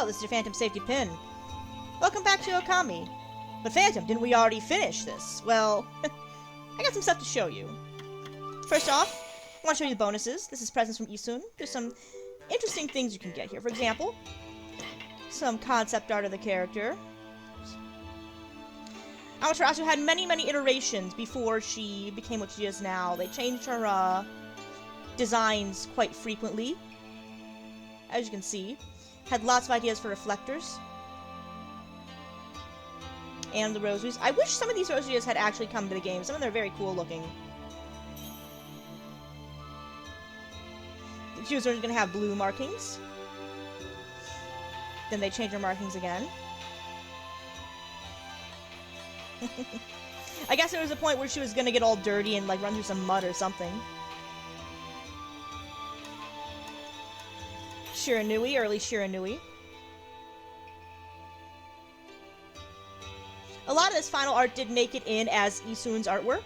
Oh, this is your Phantom safety pin. Welcome back to Okami. But Phantom, didn't we already finish this? Well, I got some stuff to show you. First off, I want to show you the bonuses. This is presents from Issun. There's some interesting things you can get here. For example, some concept art of the character. Amaterasu had many, many iterations before she became what she is now. They changed her designs quite frequently, as you can see. Had lots of ideas for reflectors. And the rosaries. I wish some of these rosaries had actually come to the game. Some of them are very cool looking. She was originally going to have blue markings. Then they changed her markings again. I guess there was a point where she was gonna get all dirty and like run through some mud or something. Shiranui, early Shiranui. A lot of this final art did make it in as Issun's artwork.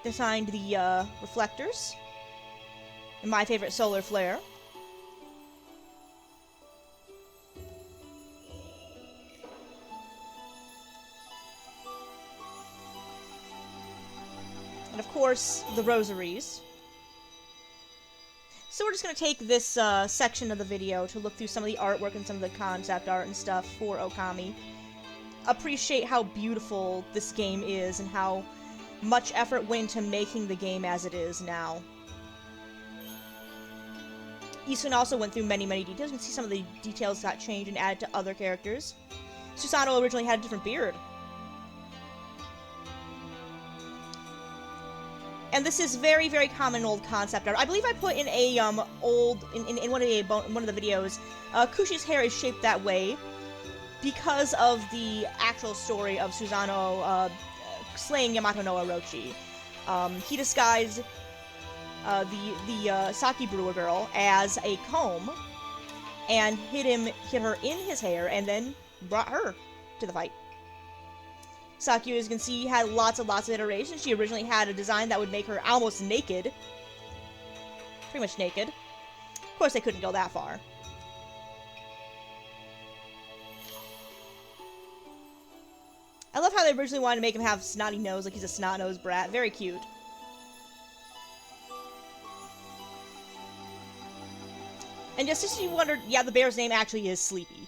Designed the reflectors. And my favorite, solar flare. And of course, the rosaries. So we're just going to take this section of the video to look through some of the artwork and some of the concept art and stuff for Okami. Appreciate how beautiful this game is and how much effort went into making the game as it is now. Issun also went through many, many details. You can see some of the details got changed and added to other characters. Susanoo originally had a different beard. And this is very, very common old concept art. I believe I put in a in one of the videos, Kushi's hair is shaped that way because of the actual story of Susanoo slaying Yamato no Orochi. He disguised the sake brewer girl as a comb and hid her in his hair and then brought her to the fight. Sakura, as you can see, had lots of iterations. She originally had a design that would make her almost naked. Pretty much naked. Of course, they couldn't go that far. I love how they originally wanted to make him have snotty nose, like he's a snot-nosed brat. Very cute. And just as you wondered, yeah, the bear's name actually is Sleepy.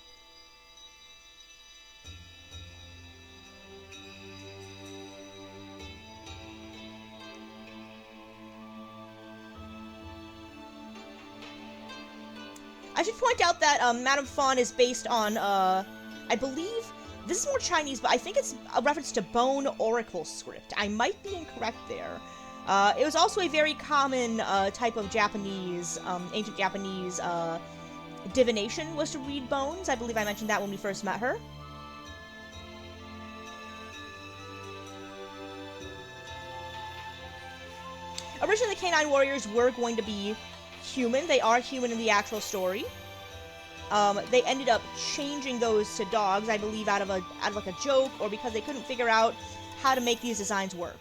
I should point out that Madame Fawn is based on, I believe, this is more Chinese, but I think it's a reference to Bone Oracle script. I might be incorrect there. It was also a very common type of Japanese, ancient Japanese divination was to read bones. I believe I mentioned that when we first met her. Originally, the Canine Warriors were going to be human. They are human in the actual story. They ended up changing those to dogs, I believe, out of like a joke, or because they couldn't figure out how to make these designs work.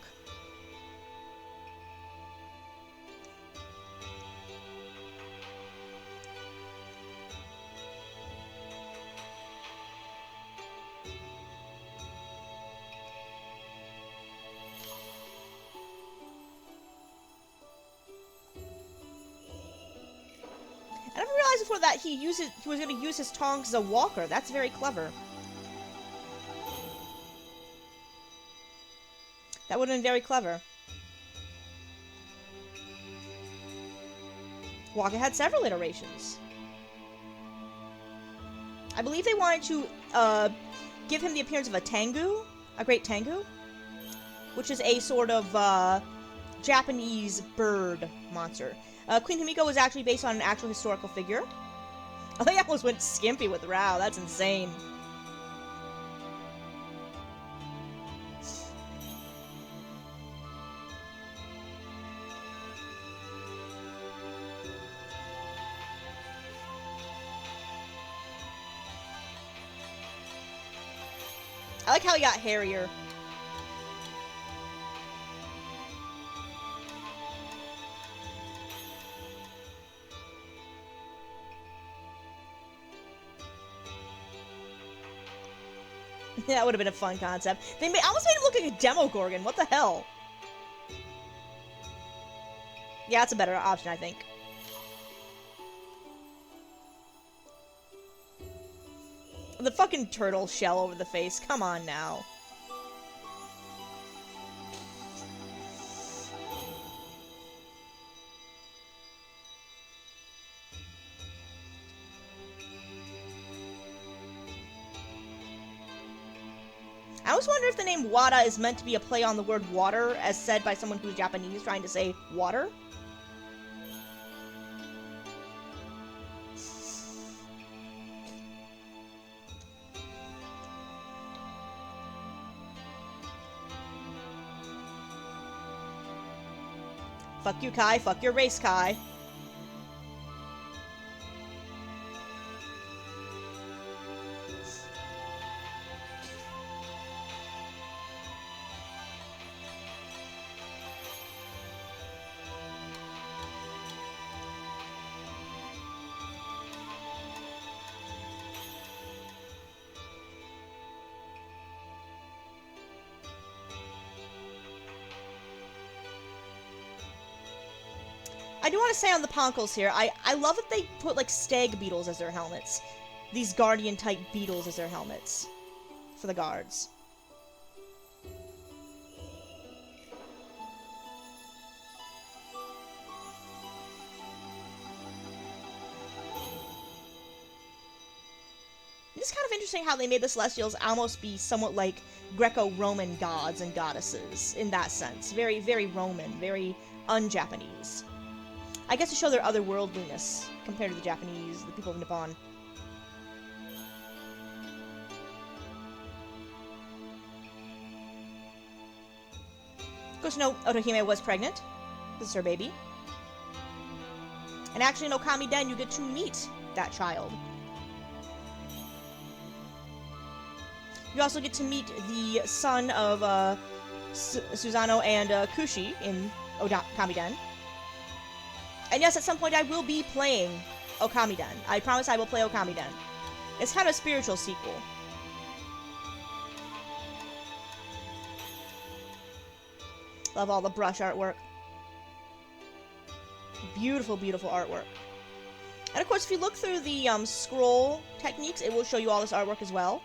I never realized before that he was going to use his tongs as a walker. That's very clever. That would have been very clever. Waka had several iterations. I believe they wanted to give him the appearance of a Tengu, a great Tengu, which is a sort of Japanese bird monster. Queen Himiko was actually based on an actual historical figure. I think I almost went skimpy with Rao. That's insane. I like how he got hairier. That would have been a fun concept. They almost made it look like a Demogorgon. What the hell? Yeah, that's a better option, I think. The fucking turtle shell over the face. Come on now. I always wonder if the name Wada is meant to be a play on the word water, as said by someone who's Japanese trying to say water. Fuck you, Kai. Fuck your race, Kai. I do want to say on the Ponkles here, I love that they put, like, stag beetles as their helmets. These guardian-type beetles as their helmets. For the guards. It's kind of interesting how they made the Celestials almost be somewhat like Greco-Roman gods and goddesses, in that sense. Very, very Roman, very un-Japanese. I guess to show their otherworldliness compared to the Japanese, the people of Nippon. Of course, no, Otohime was pregnant. This is her baby. And actually in Okami Den, you get to meet that child. You also get to meet the son of Susanoo and Kushi in Okami Den. And yes, at some point I will be playing Okami Den. I promise I will play Okami Den. It's kind of a spiritual sequel. Love all the brush artwork. Beautiful, beautiful artwork. And of course, if you look through the scroll techniques, it will show you all this artwork as well.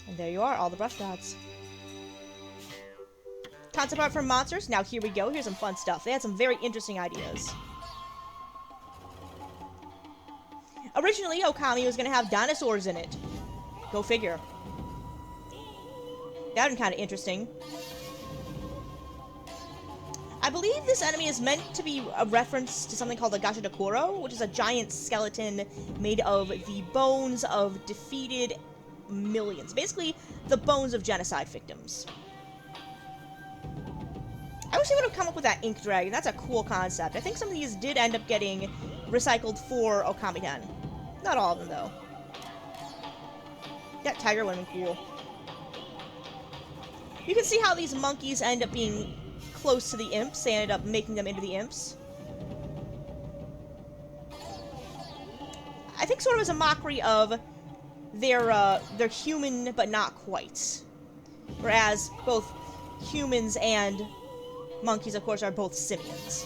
And there you are, all the brush dots. Concept art for monsters. Now here we go. Here's some fun stuff. They had some very interesting ideas. Originally, Okami was going to have dinosaurs in it. Go figure. That would be kind of interesting. I believe this enemy is meant to be a reference to something called the Gashadokuro, which is a giant skeleton made of the bones of defeated millions. Basically, the bones of genocide victims. I wish they would have come up with that ink dragon. That's a cool concept. I think some of these did end up getting recycled for Okami-den. Not all of them, though. That tiger would have been cool. You can see how these monkeys end up being close to the imps. They ended up making them into the imps. I think sort of as a mockery of they're human, but not quite. Whereas both humans and monkeys, of course, are both simians.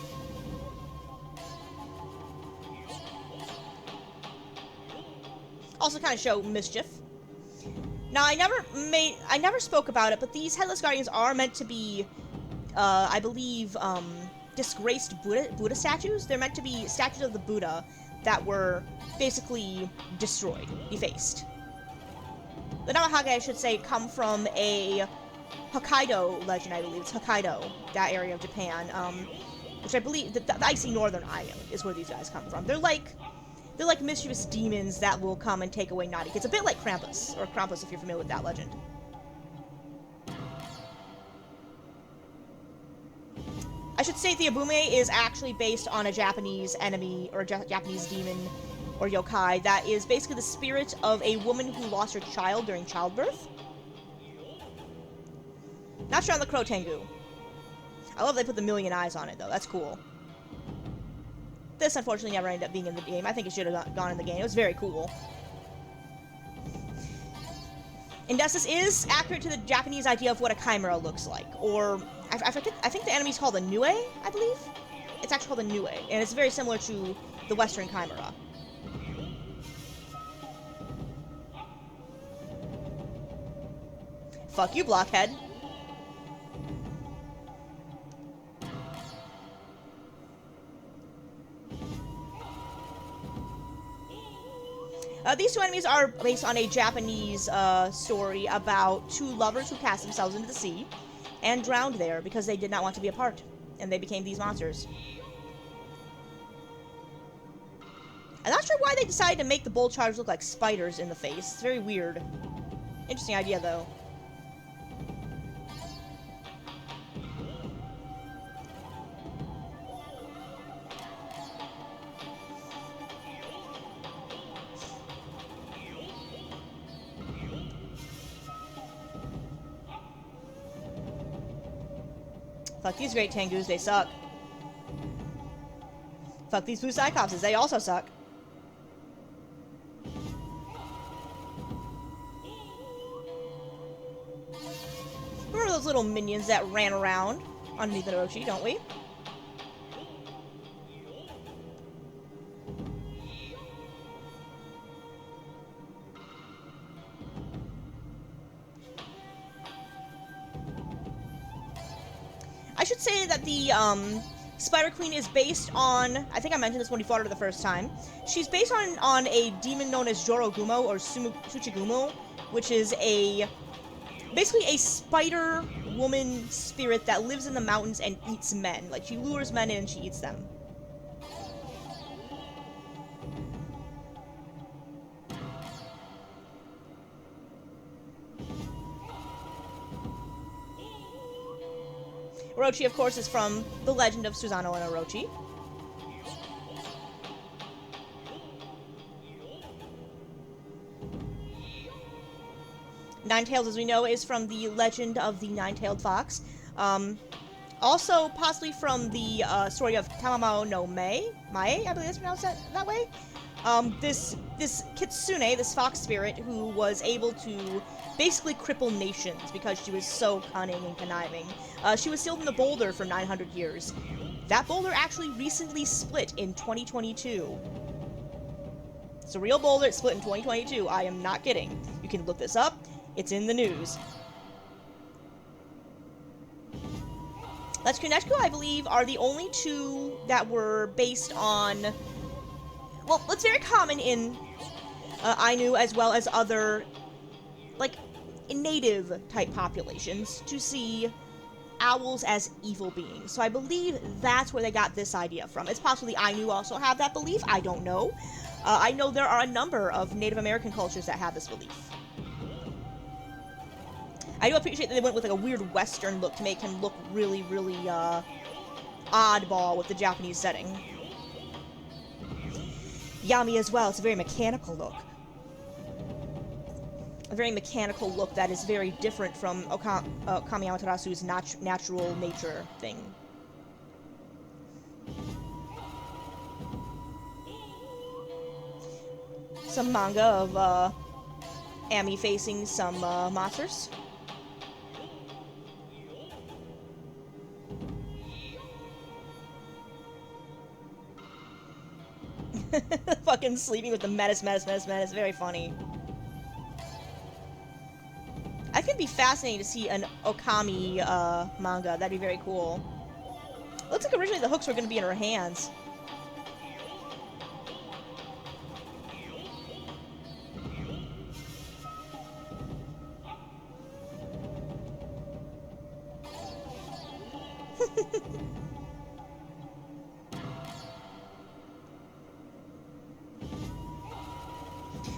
Also kind of show mischief. Now, I never spoke about it, but these Headless Guardians are meant to be, I believe, disgraced Buddha statues. They're meant to be statues of the Buddha that were basically destroyed, defaced. The Namahage, I should say, come from a Hokkaido legend, I believe. It's Hokkaido, that area of Japan, which I believe, the icy northern island is where these guys come from. They're like mischievous demons that will come and take away naughty kids. A bit like Krampus, or Krampus if you're familiar with that legend. I should should say the Abume is actually based on a Japanese enemy, or a Japanese demon, or yokai, that is basically the spirit of a woman who lost her child during childbirth. Not sure on the Crow Tengu. I love they put the million eyes on it, though. That's cool. This, unfortunately, never ended up being in the game. I think it should have gone in the game. It was very cool. And thus, this is accurate to the Japanese idea of what a chimera looks like. Or, I think the enemy's called a Nue, I believe? It's actually called a Nue, and it's very similar to the Western chimera. Fuck you, blockhead. These two enemies are based on a Japanese story about two lovers who cast themselves into the sea and drowned there because they did not want to be apart, and they became these monsters. I'm not sure why they decided to make the bolt chargers look like spiders in the face. It's very weird. Interesting idea, though. Fuck these great Tengus, they suck. Fuck these blue Cyclopses, they also suck. Remember those little minions that ran around underneath the Orochi, don't we? I should say that the Spider Queen is based on, I think I mentioned this when we fought her the first time. She's based on a demon known as Jorogumo or Tsuchigumo, which is basically a spider woman spirit that lives in the mountains and eats men. Like, she lures men in and she eats them. Orochi, of course, is from the legend of Susanoo and Orochi. Ninetails, as we know, is from the legend of the Nine-Tailed Fox. Also, possibly from the story of Tamamao no Mae, I believe that's pronounced that way. This kitsune, this fox spirit, who was able to basically cripple nations because she was so cunning and conniving. She was sealed in the boulder for 900 years. That boulder actually recently split in 2022. It's a real boulder, it split in 2022. I am not kidding. You can look this up. It's in the news. Let's Kunechku, I believe, are the only two that were based on... Well, it's very common in Ainu as well as other, like, native-type populations to see owls as evil beings. So I believe that's where they got this idea from. It's possible the Ainu also have that belief. I don't know. I know there are a number of Native American cultures that have this belief. I do appreciate that they went with like a weird Western look to make him look really, really oddball with the Japanese setting. Yami as well. It's a very mechanical look. A very mechanical look that is very different from Okami Amaterasu's natural nature thing. Some manga of Ami facing some monsters. Fucking sleeping with the menace. Very funny. I think it'd be fascinating to see an Okami manga. That'd be very cool. Looks like originally the hooks were going to be in her hands.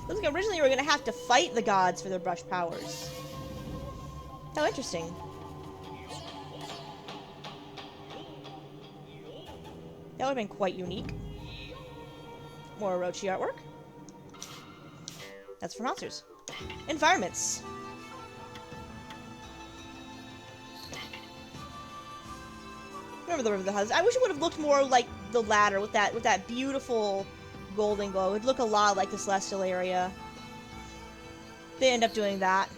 Looks like originally we were going to have to fight the gods for their brush powers. How interesting. That would have been quite unique. More Orochi artwork. That's for monsters. Environments. Remember the River of the Huds. I wish it would have looked more like the ladder with that beautiful golden glow. It would look a lot like the Celestial area. They end up doing that.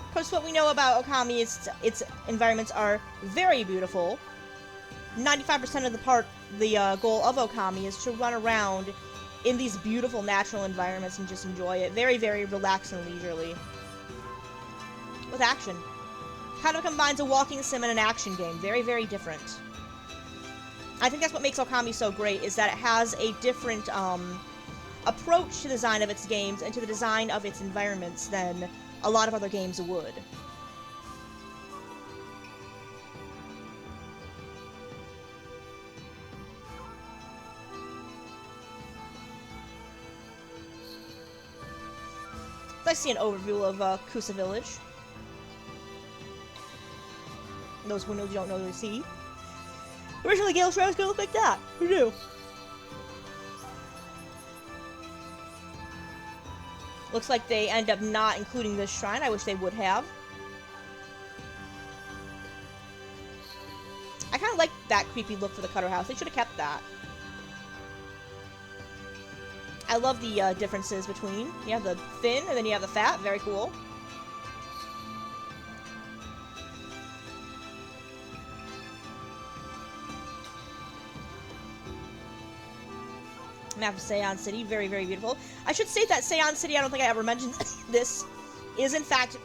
Of course, what we know about Okami is its environments are very beautiful. 95% of the goal of Okami is to run around in these beautiful natural environments and just enjoy it. Very, very relaxed and leisurely. With action. Kind of combines a walking sim and an action game. Very, very different. I think that's what makes Okami so great, is that it has a different approach to the design of its games and to the design of its environments than a lot of other games would. I see an overview of Kusa Village. Those windows you don't normally see. Originally, Gale Shrine was gonna look like that. Who knew? Looks like they end up not including this shrine. I wish they would have. I kind of like that creepy look for the Cutter House. They should have kept that. I love the differences between. You have the thin, and then you have the fat. Very cool. Map of Seion City. Very, very beautiful. I should state that Seion City, I don't think I ever mentioned this, is in fact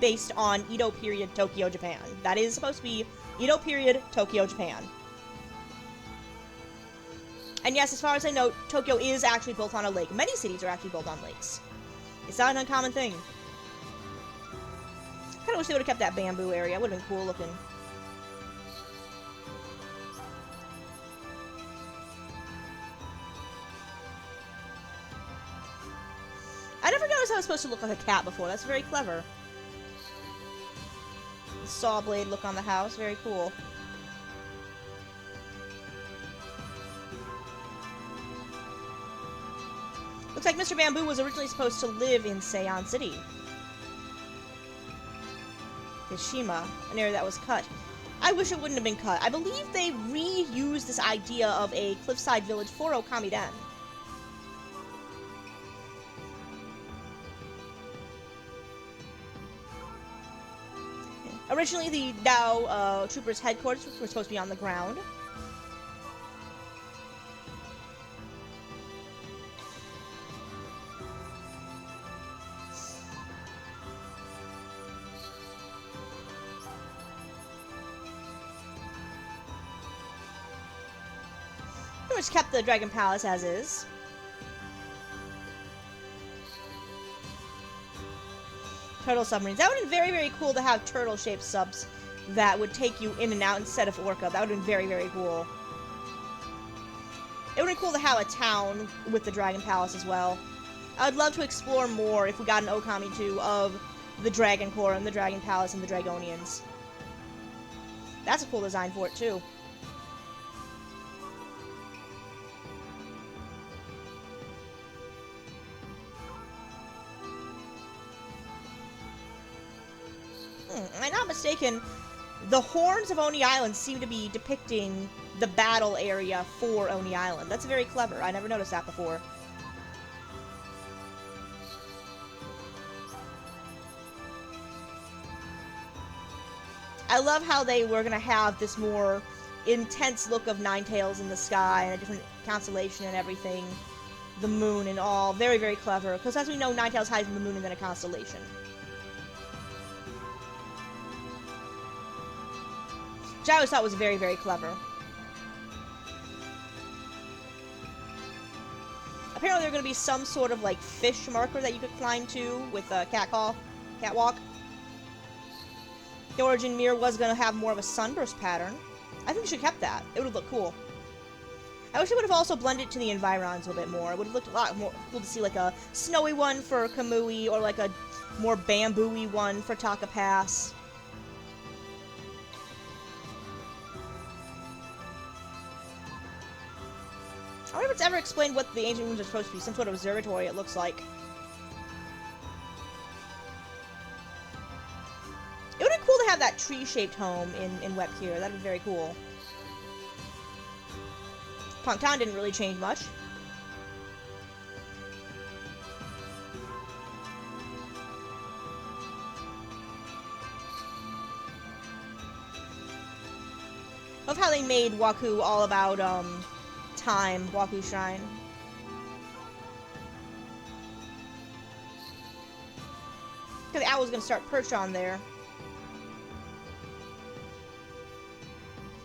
based on Edo period Tokyo, Japan. That is supposed to be Edo period Tokyo, Japan. And yes, as far as I know, Tokyo is actually built on a lake. Many cities are actually built on lakes. It's not an uncommon thing. Kind of wish they would have kept that bamboo area. Would have been cool looking. I never noticed how it was supposed to look like a cat before. That's very clever. The saw blade look on the house. Very cool. Looks like Mr. Bamboo was originally supposed to live in Seion City. Hishima, an area that was cut. I wish it wouldn't have been cut. I believe they reused this idea of a cliffside village for Okami-den. Originally, the Dao Troopers' headquarters were supposed to be on the ground. Pretty much kept the Dragon Palace as is. Turtle submarines. That would have been very, very cool to have turtle-shaped subs that would take you in and out instead of Orca. That would have been very, very cool. It would have been cool to have a town with the Dragon Palace as well. I'd love to explore more if we got an Okami 2 of the Dragon Core and the Dragon Palace and the Dragonians. That's a cool design for it, too. Am I not mistaken, the horns of Oni Island seem to be depicting the battle area for Oni Island. That's very clever. I never noticed that before. I love how they were going to have this more intense look of Ninetales in the sky and a different constellation and everything. The moon and all. Very, very clever. Because as we know, Ninetales hides in the moon and then a constellation. Which I always thought was very, very clever. Apparently there's going to be some sort of, like, fish marker that you could climb to with a catwalk. The origin mirror was going to have more of a sunburst pattern. I think we should have kept that. It would look cool. I wish it would have also blended to the environs a bit more. It would have looked a lot more cool to see like a snowy one for Kamui or like a more bamboo-y one for Taka Pass. I wonder if it's ever explained what the ancient rooms are supposed to be. Some sort of observatory, it looks like. It would be cool to have that tree-shaped home in Wep here. That would be very cool. Pongtan didn't really change much. Love how they made Waku all about, time, Waku Shrine. The owl's gonna start perched on there.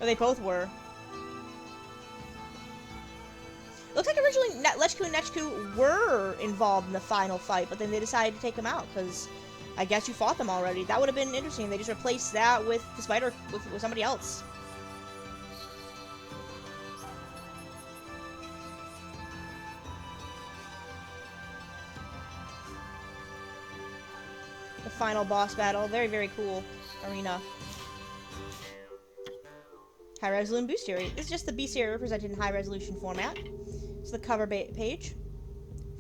Oh, they both were. Looks like originally Lechku and Nechku were involved in the final fight, but then they decided to take them out, because I guess you fought them already. That would have been interesting. They just replaced that with the spider, with somebody else. The final boss battle. Very, very cool arena. High resolution bestiary. This is just the bestiary represented in high resolution format. It's the cover page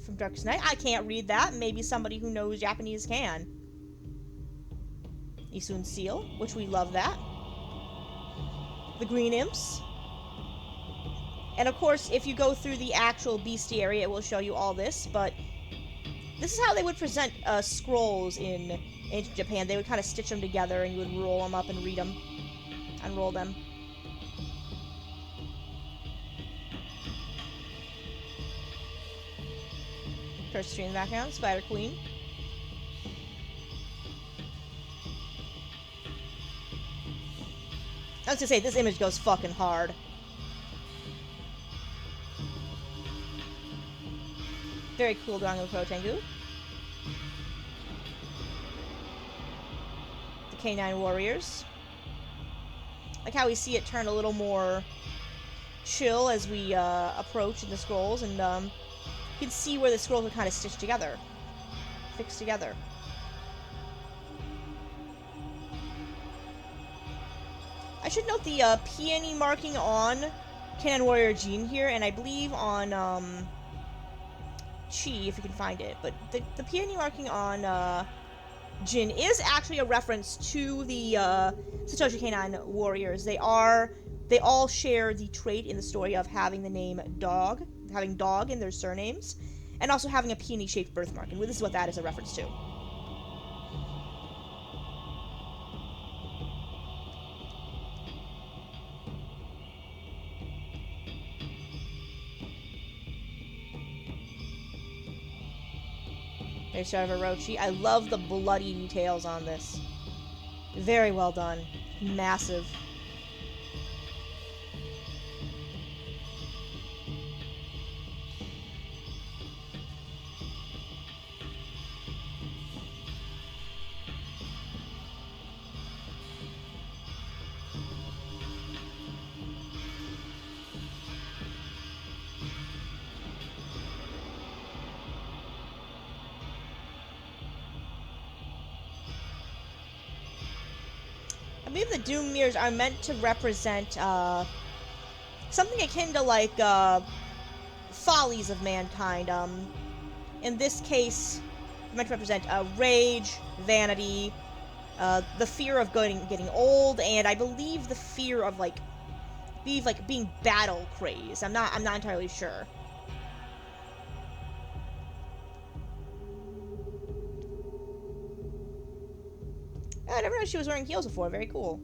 from Darkest Night. I can't read that. Maybe somebody who knows Japanese can. Issun seal, which we love that. The green imps. And of course, if you go through the actual bestiary, it will show you all this, but this is how they would present scrolls in ancient Japan. They would kind of stitch them together, and you would roll them up and read them. Unroll them. Curse tree in the background. Spider Queen. I was gonna say, this image goes fucking hard. Very cool drawing of Pro Tengu. The K9 Warriors. Like how we see it turn a little more chill as we approach in the scrolls, and you can see where the scrolls are kind of stitched together. Fixed together. I should note the peony marking on K9 Warrior Jean here, and I believe on Chi, if you can find it. But the peony marking on Jin is actually a reference to the Satoshi K9 Warriors. They all share the trait in the story of having the name Dog, having Dog in their surnames, and also having a peony-shaped birthmark. And this is what that is a reference to. There's Shadow of Orochi. I love the bloody details on this. Very well done. Massive. I believe the Doom Mirrors are meant to represent something akin to like follies of mankind. In this case, they're meant to represent rage, vanity, the fear of getting old, and I believe the fear of being battle crazed. I'm not entirely sure. I never knew she was wearing heels before. Very cool.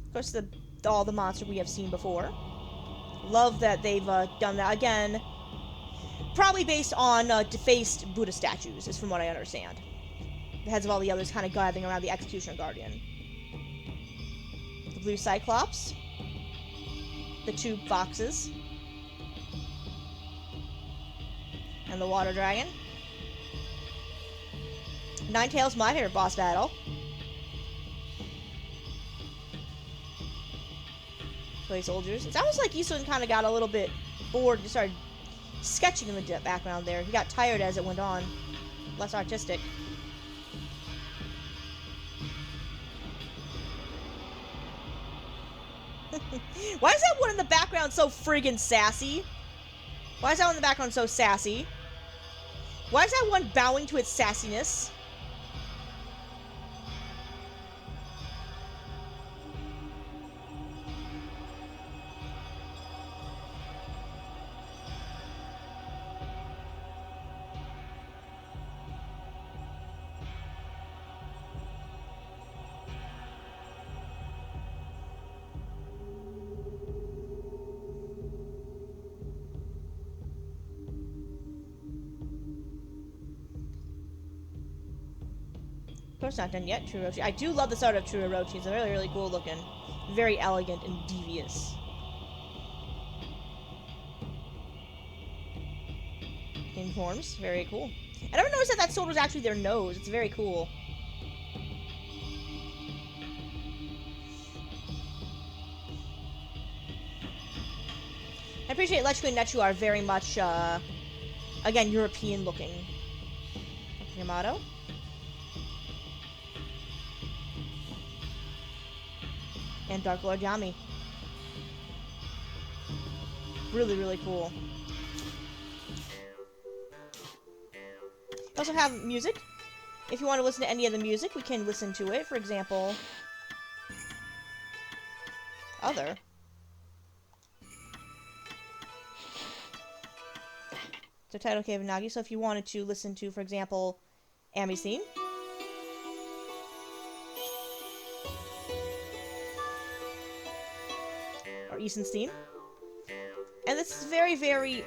Of course, all the monsters we have seen before. Love that they've done that again. Probably based on defaced Buddha statues, is from what I understand. The heads of all the others kind of gathering around the Executioner Guardian. The blue Cyclops. The two foxes. And the water dragon. Ninetales, my favorite boss battle. Toy soldiers. It's almost like Issun kind of got a little bit bored and started sketching in the background there. He got tired as it went on. Less artistic. Why is that one in the background so friggin' sassy? Why is that one in the background so sassy? Why is that one bowing to its sassiness? Of course not done yet, True Orochi. I do love the start of True Orochi. It's really, really cool looking. Very elegant and devious. In forms. Very cool. I never noticed that sword was actually their nose. It's very cool. I appreciate Lechu and Nechu are very much, again, European looking. Yamato. And Dark Lord Yami. Really, really cool. We also have music. If you want to listen to any of the music, we can listen to it. For example, Other. So title Cave of Nagi. So if you wanted to listen to, for example, Ami's theme. Or Issun's theme. And this is very, very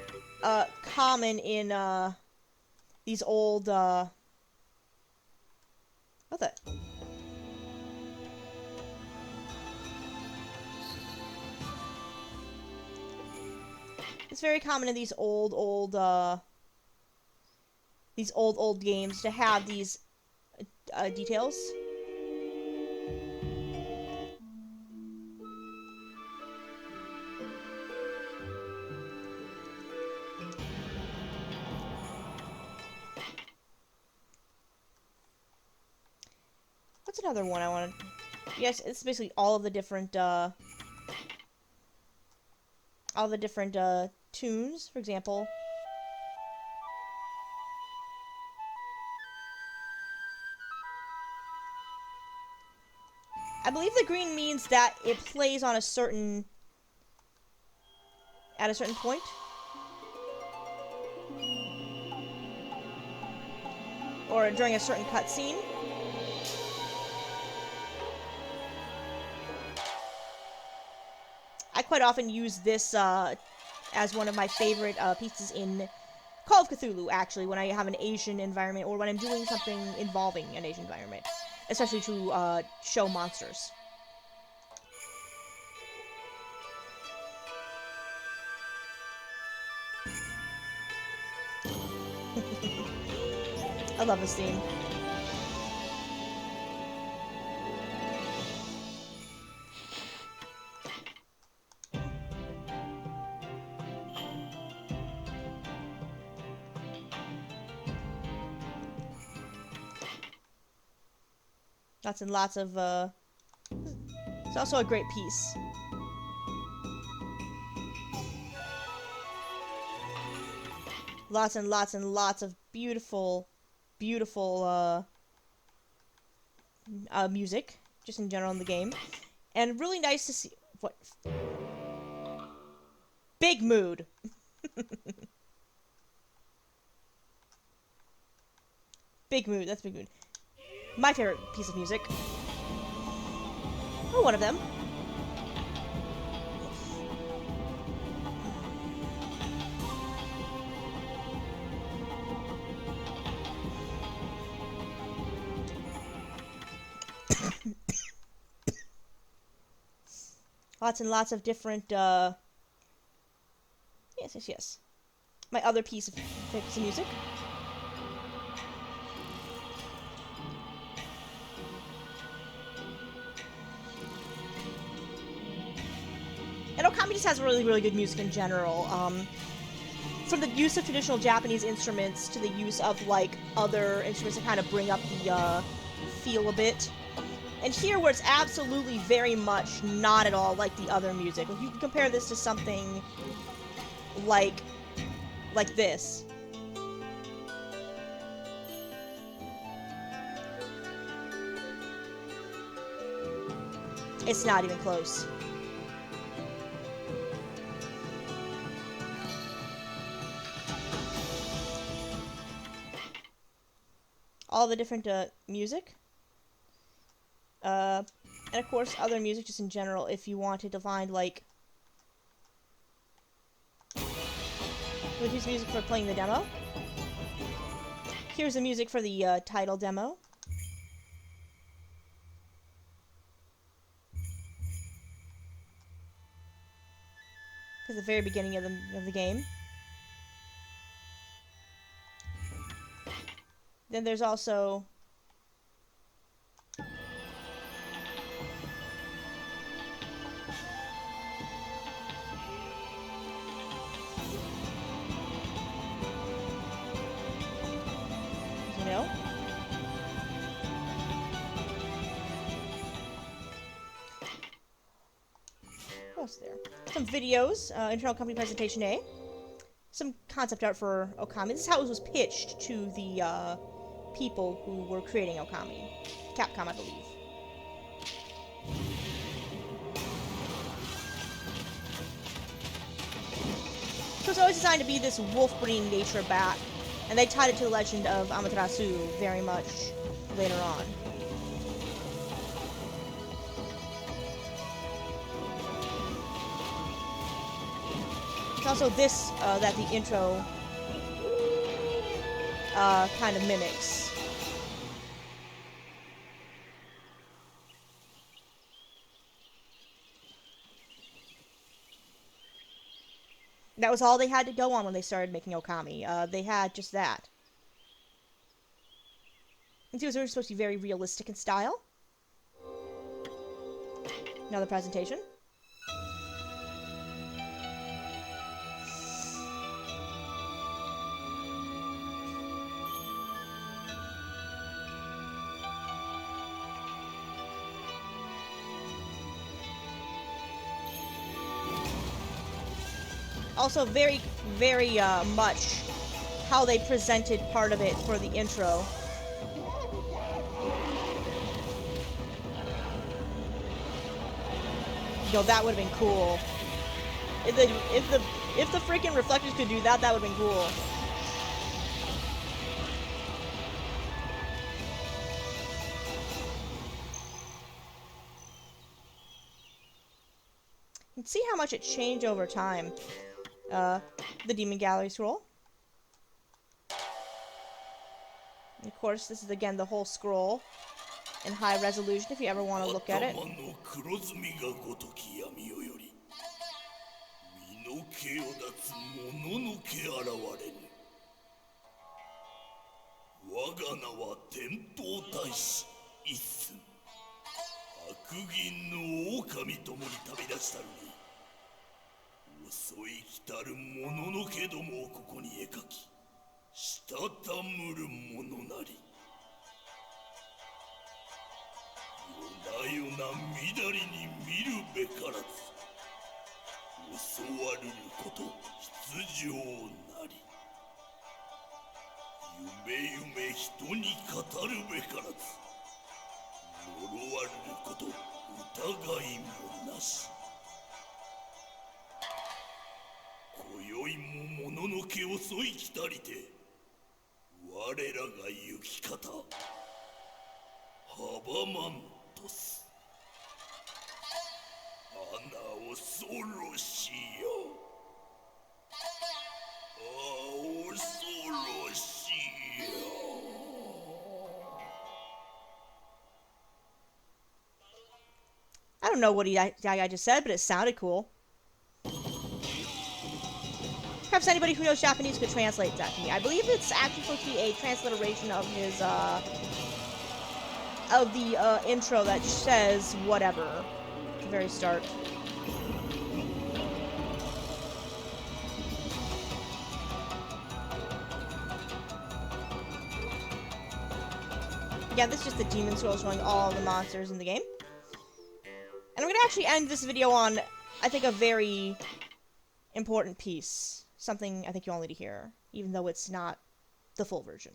common in these old what's that? It's very common in these old games to have these details. What's another one I wanted? Yes, it's basically all of the different tunes, for example. I believe the green means that it plays on at a certain point. Or during a certain cutscene. I quite often use this as one of my favorite pieces in Call of Cthulhu, actually, when I have an Asian environment or when I'm doing something involving an Asian environment, especially to show monsters. I love this theme. Lots and lots of, it's also a great piece. Lots and lots and lots of beautiful, beautiful, music, just in general in the game. And really nice to see, what? Big mood! Big mood, that's big mood. My favorite piece of music. Oh, one of them. Lots and lots of different, yes, yes, yes. My other piece of music. And Okami just has really, really good music in general. From the use of traditional Japanese instruments to the use of, like, other instruments to kind of bring up the, feel a bit. And here, where it's absolutely very much not at all like the other music. Like, you can compare this to something like this. It's not even close. All the different music. And of course, other music just in general, if you wanted to find, like... We'll use music for playing the demo. Here's the music for the title demo. At the very beginning of the game. Then there's also... You know? What else there? Some videos, internal company presentation A. Some concept art for Okami. This is how it was pitched to the people who were creating Okami. Capcom, I believe. So it's always designed to be this wolf-breeding nature bat, and they tied it to the legend of Amaterasu very much later on. It's also this that the intro kind of mimics. That was all they had to go on when they started making Okami. They had just that. And it was supposed to be very realistic in style. Another presentation. Also, very, very much how they presented part of it for the intro. Yo, that would have been cool. If the freaking reflectors could do that, that would have been cool. You can see how much it changed over time. The Demon Gallery scroll. And of course, this is again the whole scroll in high resolution if you ever want to look at it. I don't know what I just said, but it sounded cool. Perhaps anybody who knows Japanese could translate that to me. I believe it's actually supposed to be a transliteration of his, of the, intro that says whatever at the very start. again, this is just the demon scroll showing all the monsters in the game. And I'm gonna actually end this video on, I think, a very important piece. Something I think you all need to hear, even though it's not the full version.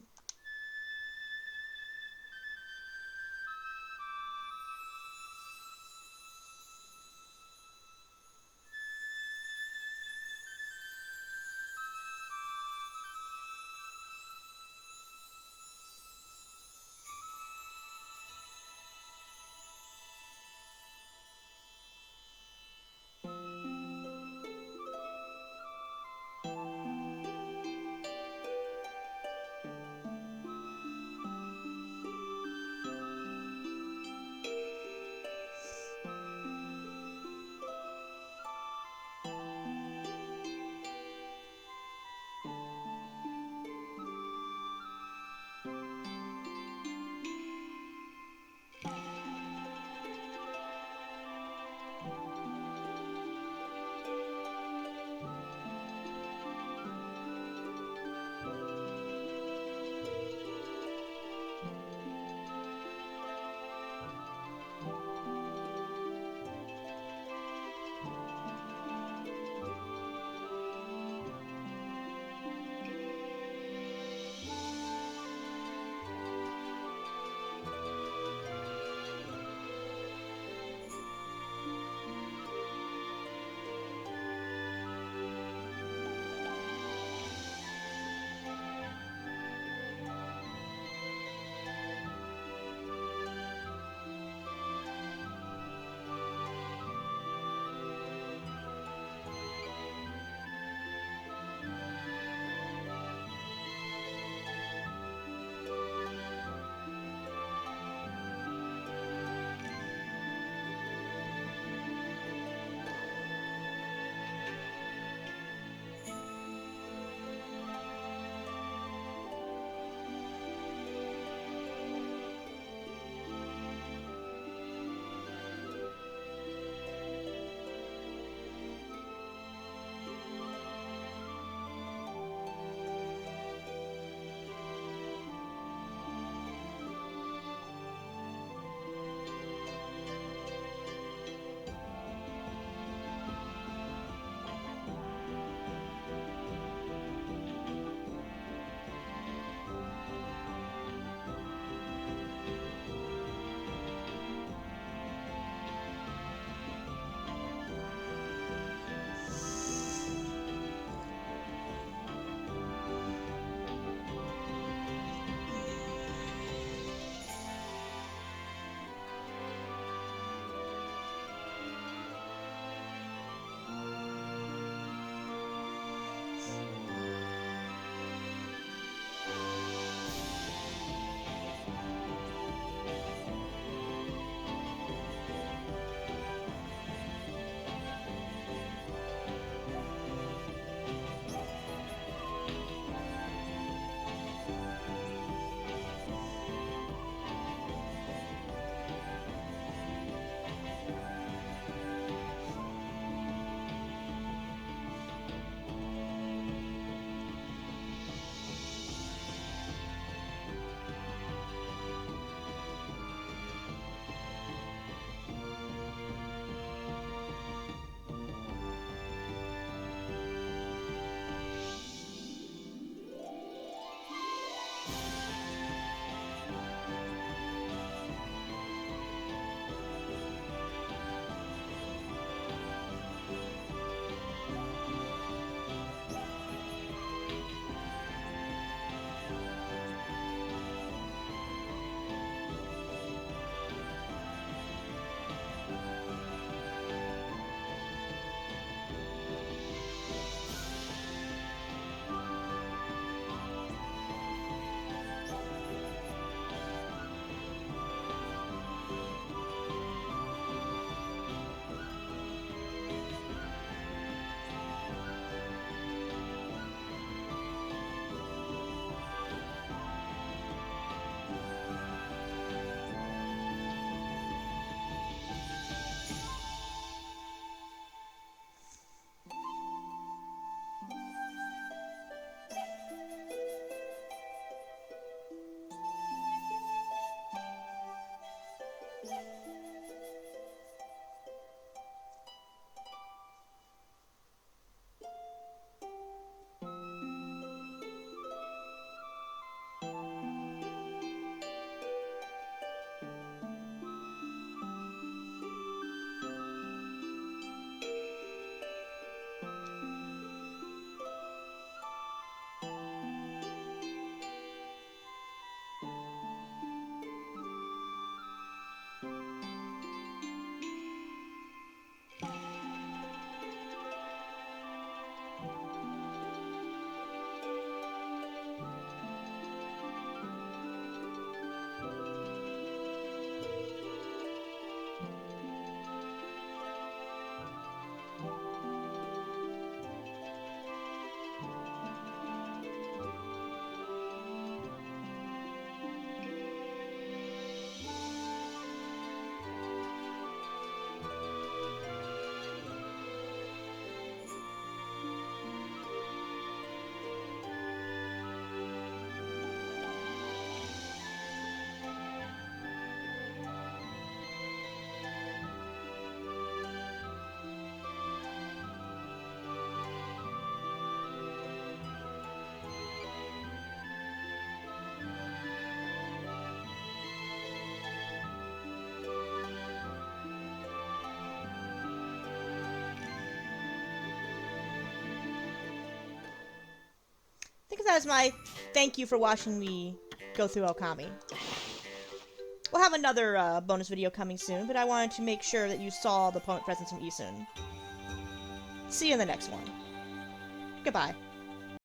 that is my thank you for watching me go through Okami. We'll have another bonus video coming soon, but I wanted to make sure that you saw the opponent presence from Issun. See you in the next one. Goodbye.